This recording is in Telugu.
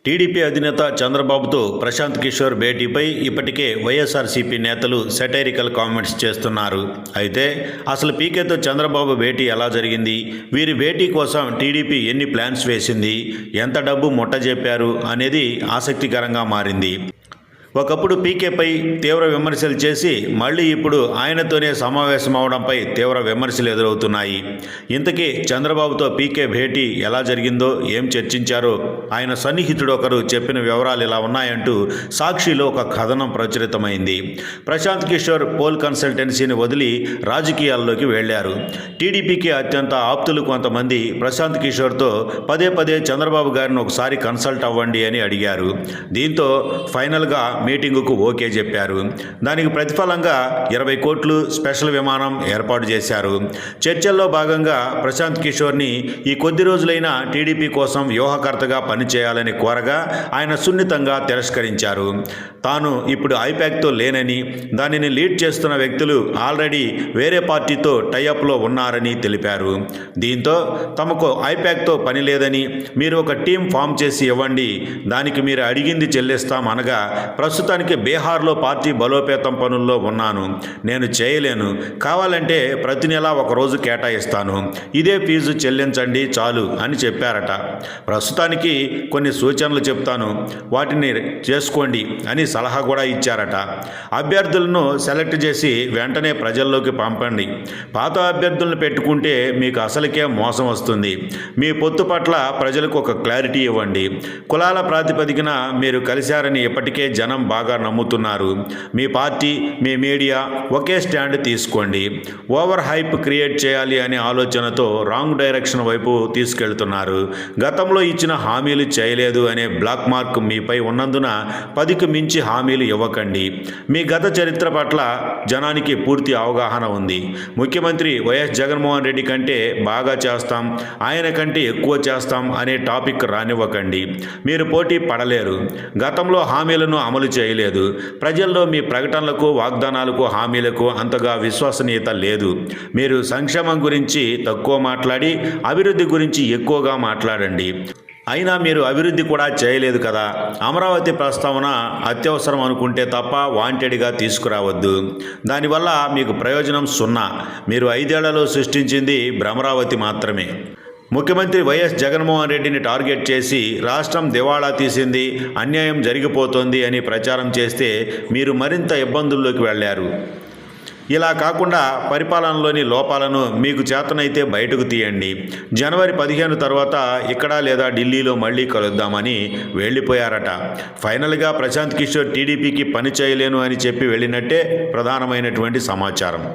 టీడీపీ అధినేత చంద్రబాబుతో ప్రశాంత్ కిషోర్ భేటీపై ఇప్పటికే వైఎస్ఆర్సీపీ నేతలు సెటైరికల్ కామెంట్స్ చేస్తున్నారు. అయితే అసలు పీకేతో చంద్రబాబు భేటీ ఎలా జరిగింది, వీరి భేటీ కోసం టీడీపీ ఎన్ని ప్లాన్స్ వేసింది, ఎంత డబ్బు ముట్టజెప్పారు అనేది ఆసక్తికరంగా మారింది. ఒకప్పుడు పీకేపై తీవ్ర విమర్శలు చేసి మళ్ళీ ఇప్పుడు ఆయనతోనే సమావేశం అవడంపై తీవ్ర విమర్శలు ఎదురవుతున్నాయి. ఇంతకీ చంద్రబాబుతో పీకే భేటీ ఎలా జరిగిందో, ఏం చర్చించారో ఆయన సన్నిహితుడు ఒకరు చెప్పిన వివరాలు ఇలా ఉన్నాయంటూ సాక్షిలో ఒక కథనం ప్రచురితమైంది. ప్రశాంత్ కిషోర్ పోల్ కన్సల్టెన్సీని వదిలి రాజకీయాల్లోకి వెళ్లారు. టీడీపీకి అత్యంత ఆప్తులు కొంతమంది ప్రశాంత్ కిషోర్తో పదే పదే చంద్రబాబు గారిని ఒకసారి కన్సల్ట్ అవ్వండి అని అడిగారు. దీంతో ఫైనల్గా మీటింగుకు ఓకే చెప్పారు. దానికి ప్రతిఫలంగా 20 కోట్లు స్పెషల్ విమానం ఏర్పాటు చేశారు. చర్చల్లో భాగంగా ప్రశాంత్ కిషోర్ని ఈ కొద్ది రోజులైనా టీడీపీ కోసం వ్యూహకర్తగా పనిచేయాలని కోరగా ఆయన సున్నితంగా తిరస్కరించారు. తాను ఇప్పుడు ఐపాక్తో లేనని, దానిని లీడ్ చేస్తున్న వ్యక్తులు ఆల్రెడీ వేరే పార్టీతో టైఅప్లో ఉన్నారని తెలిపారు. దీంతో తమకు ఐపాక్తో పని లేదని, మీరు ఒక టీం ఫామ్ చేసి ఇవ్వండి, దానికి మీరు అడిగింది చెల్లిస్తాం అనగా, ప్రస్తుతానికి బీహార్లో పార్టీ బలోపేతం పనుల్లో ఉన్నాను, నేను చేయలేను, కావాలంటే ప్రతి నెల ఒక రోజు కేటాయిస్తాను, ఇదే ఫీజు చెల్లించండి చాలు అని చెప్పారట. ప్రస్తుతానికి కొన్ని సూచనలు చెప్తాను, వాటిని చేసుకోండి అని సలహా కూడా ఇచ్చారట. అభ్యర్థులను సెలెక్ట్ చేసి వెంటనే ప్రజల్లోకి పంపండి, పాత అభ్యర్థులను పెట్టుకుంటే మీకు అసలుకే మోసం వస్తుంది, మీ పొత్తు పట్ల ప్రజలకు ఒక క్లారిటీ ఇవ్వండి, కులాల ప్రాతిపదికన మీరు కలిశారని ఇప్పటికే జనం బాగా నమ్ముతున్నారు, మీ పార్టీ మీ మీడియా ఒకే స్టాండ్ తీసుకోండి, ఓవర్ హైప్ క్రియేట్ చేయాలి అనే ఆలోచనతో రాంగ్ డైరెక్షన్ వైపు తీసుకెళ్తున్నారు, గతంలో ఇచ్చిన హామీలు చేయలేదు అనే బ్లాక్ మార్క్ మీపై ఉన్నందున 10కి మించి హామీలు ఇవ్వకండి, మీ గత చరిత్ర పట్ల జనానికి పూర్తి అవగాహన ఉంది, ముఖ్యమంత్రి వైఎస్ జగన్మోహన్ రెడ్డి కంటే బాగా చేస్తాం, ఆయన కంటే ఎక్కువ చేస్తాం అనే టాపిక్ రానివ్వకండి, మీరు పోటీ పడలేరు, గతంలో హామీలను అమలు చేయలేదు, ప్రజల్లో మీ ప్రకటనలకు వాగ్దానాలకు హామీలకు అంతగా విశ్వసనీయత లేదు, మీరు సంక్షేమం గురించి తక్కువ మాట్లాడి అభివృద్ధి గురించి ఎక్కువగా మాట్లాడండి, అయినా మీరు అభివృద్ధి కూడా చేయలేదు కదా, అమరావతి ప్రస్తావన అత్యవసరం అనుకుంటే తప్ప వాంటెడ్గా తీసుకురావద్దు, దానివల్ల మీకు ప్రయోజనం సున్నా, మీరు 5 ఏళ్లలో సృష్టించింది భ్రమరావతి మాత్రమే. ముఖ్యమంత్రి వైఎస్ జగన్మోహన్ రెడ్డిని టార్గెట్ చేసి రాష్ట్రం దివాళా తీసింది, అన్యాయం జరిగిపోతోంది అని ప్రచారం చేస్తే మీరు మరింత ఇబ్బందుల్లోకి వెళ్ళారు. ఇలా కాకుండా పరిపాలనలోని లోపాలను మీకు చేతనైతే బయటకు తీయండి, జనవరి 15 తర్వాత ఇక్కడ లేదా ఢిల్లీలో మళ్ళీ కలుద్దామని వెళ్ళిపోయారట. ఫైనల్గా ప్రశాంత్ కిషోర్ టీడీపీకి పని చేయలేను అని చెప్పి వెళ్ళినట్టే ప్రధానమైనటువంటి సమాచారం.